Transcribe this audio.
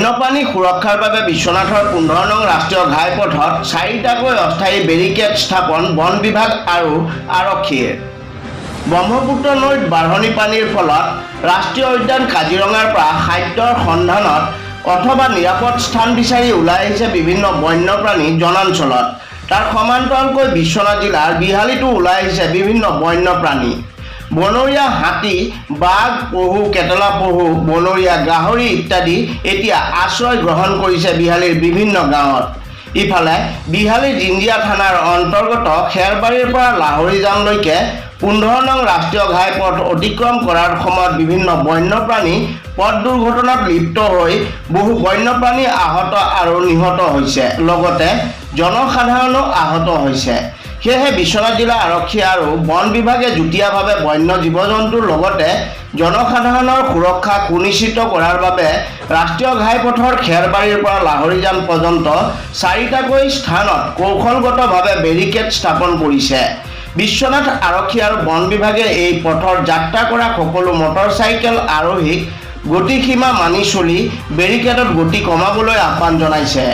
বন্যপ্ৰাণী সুৰক্ষাৰ বাবে বিশ্বনাথৰ 15 নং ৰাষ্ট্ৰীয় ঘাইপথত 4টাকৈ অস্থায়ী বেৰিকেড স্থাপন বন বিভাগ আৰু আৰক্ষীৰ। ব্ৰহ্মপুত্ৰ নৈত বাঢ়নি পানীৰ ফলত ৰাষ্ট্ৰীয় উদ্যান কাজিৰঙাৰ পৰা খাদ্যৰ সন্ধানত অথবা নিৰাপদ স্থান বিচাৰি ওলাই আহিছে বিভিন্ন বন্যপ্ৰাণী জনাঞ্চলত। তাৰ সমান্তৰালকৈ বিশ্বনাথ জিলাৰ বিহালীতো ওলাই আহিছে বিভিন্ন বন্যপ্ৰাণী। বনৰীয়া হাতী, বাঘ, পহু, কেটলা পহু, বনৰীয়া গাহৰি ইত্যাদি এতিয়া আশ্ৰয় গ্ৰহণ কৰিছে বিহালীৰ বিভিন্ন গাঁৱত। ইফালে বিহালী জিঞ্জিয়া থানাৰ অন্তৰ্গত খেৰবাৰীৰ পৰা লাহৰীজানলৈকে 15 নং ৰাষ্ট্ৰীয় ঘাইপথ অতিক্ৰম কৰাৰ সময়ত বিভিন্ন বন্যপ্ৰাণী পথ দুৰ্ঘটনাত লিপ্ত হৈ বহু বন্যপ্ৰাণী আহত আৰু নিহত হৈছে, লগতে জনসাধাৰণো আহত হৈছে। সেয়েহে বিশ্বনাথ জিলা আৰক্ষী আৰু বন বিভাগে যুটীয়াভাৱে বন্য জীৱ জন্তুৰ লগতে জনসাধাৰণৰ সুৰক্ষা সুনিশ্চিত কৰাৰ বাবে ৰাষ্ট্ৰীয় ঘাইপথৰ খেৰবাৰীৰ পৰা লাহৰীজান পৰ্যন্ত 4টাকৈ স্থানত কৌশলগতভাৱে বেৰিকেড স্থাপন কৰিছে। বিশ্বনাথ আৰক্ষী আৰু বন বিভাগে এই পথৰ যাত্ৰা কৰা সকলো মটৰচাইকেল আৰোহীক গতিসীমা মানি চলি বেৰিকেডত গতি কমাবলৈ আহ্বান জনাইছে।